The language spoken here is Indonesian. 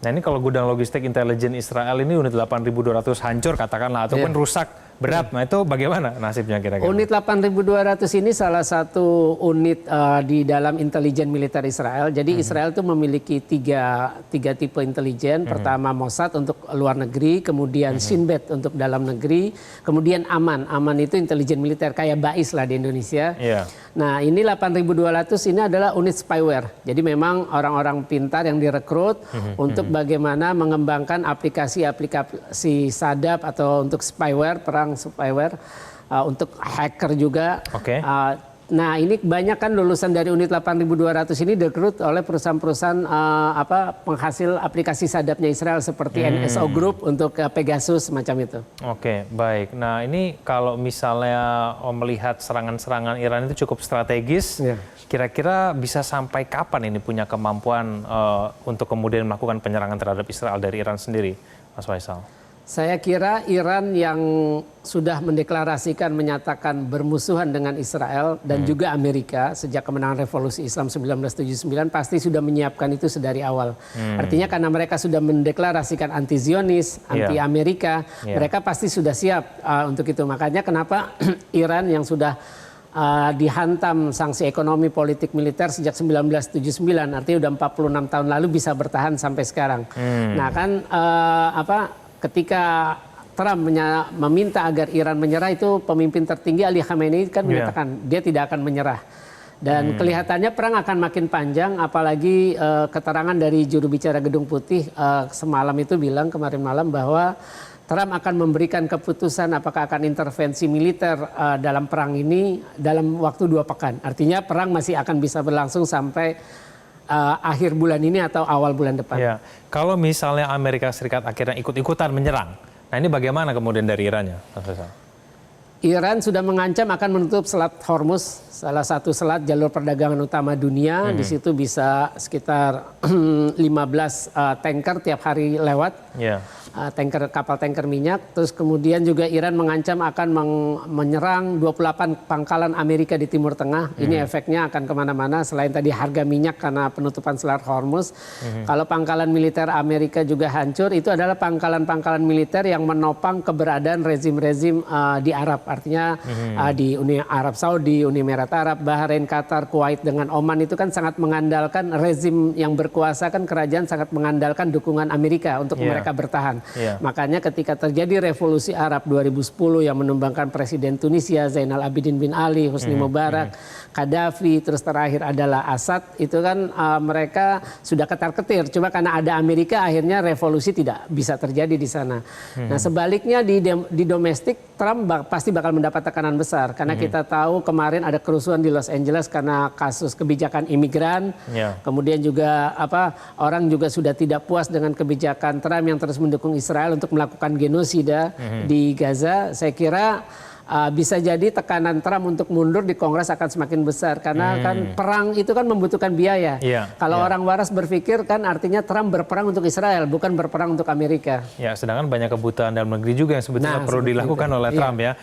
Nah ini kalau gudang logistik intelijen Israel ini unit 8.200 hancur katakanlah ataupun rusak berat, nah itu bagaimana nasibnya kira-kira? Unit 8.200 ini salah satu unit di dalam intelijen militer Israel. Jadi Israel itu memiliki tiga tipe intelijen. Pertama Mossad untuk luar negeri, kemudian Shin Bet untuk dalam negeri, kemudian Aman. Aman itu intelijen militer kayak BAIS lah di Indonesia. Nah ini 8.200 ini adalah unit spyware. Jadi memang orang-orang pintar yang direkrut untuk bagaimana mengembangkan aplikasi-aplikasi sadap atau untuk spyware, perang spyware, untuk hacker juga. Nah ini banyak kan lulusan dari unit 8.200 ini direkrut oleh perusahaan-perusahaan penghasil aplikasi sadapnya Israel seperti NSO Group untuk Pegasus semacam itu. Oke, baik. Nah ini kalau misalnya melihat serangan-serangan Iran itu cukup strategis, kira-kira bisa sampai kapan ini punya kemampuan untuk kemudian melakukan penyerangan terhadap Israel dari Iran sendiri, Mas Faisal? Saya kira Iran yang sudah mendeklarasikan menyatakan bermusuhan dengan Israel dan juga Amerika sejak kemenangan revolusi Islam 1979 pasti sudah menyiapkan itu sedari awal. Artinya karena mereka sudah mendeklarasikan anti Zionis, anti Amerika, mereka pasti sudah siap untuk itu. Makanya kenapa Iran yang sudah dihantam sanksi ekonomi, politik, militer sejak 1979, artinya udah 46 tahun lalu bisa bertahan sampai sekarang. Nah kan ketika Trump meminta agar Iran menyerah, itu pemimpin tertinggi Ali Khamenei kan menyatakan dia tidak akan menyerah. Dan kelihatannya perang akan makin panjang, apalagi keterangan dari juru bicara Gedung Putih semalam itu bilang kemarin malam bahwa Trump akan memberikan keputusan apakah akan intervensi militer dalam perang ini dalam waktu 2 pekan. Artinya perang masih akan bisa berlangsung sampai akhir bulan ini atau awal bulan depan. Kalau misalnya Amerika Serikat akhirnya ikut-ikutan menyerang, nah ini bagaimana kemudian dari Irannya, Mas Faisal? Iran sudah mengancam akan menutup Selat Hormuz, salah satu selat jalur perdagangan utama dunia. Di situ bisa sekitar 15 tanker tiap hari lewat. Kapal tanker minyak. Terus kemudian juga Iran mengancam akan menyerang 28 pangkalan Amerika di Timur Tengah. Ini efeknya akan kemana-mana selain tadi harga minyak karena penutupan Selat Hormuz. Kalau pangkalan militer Amerika juga hancur, itu adalah pangkalan-pangkalan militer yang menopang keberadaan rezim-rezim di Arab. Artinya di Uni Arab Saudi, Uni Emirat Arab, Bahrain, Qatar, Kuwait dengan Oman itu kan sangat mengandalkan rezim yang berkuasa, kan kerajaan sangat mengandalkan dukungan Amerika untuk mereka bertahan. Makanya ketika terjadi revolusi Arab 2010 yang menumbangkan Presiden Tunisia Zainal Abidin bin Ali, Husni Mubarak, Gaddafi, terus terakhir adalah Assad, itu kan mereka sudah ketar-ketir. Cuma karena ada Amerika akhirnya revolusi tidak bisa terjadi di sana. Nah sebaliknya di domestik Trump pasti bakal mendapat tekanan besar karena kita tahu kemarin ada kerusuhan di Los Angeles karena kasus kebijakan imigran. Kemudian juga orang juga sudah tidak puas dengan kebijakan Trump yang terus mendukung Israel untuk melakukan genosida di Gaza. Saya kira bisa jadi tekanan Trump untuk mundur di Kongres akan semakin besar karena kan perang itu kan membutuhkan biaya. Kalau orang waras berpikir kan artinya Trump berperang untuk Israel bukan berperang untuk Amerika. Sedangkan banyak kebutuhan dalam negeri juga yang sebetulnya perlu dilakukan oleh Trump ya.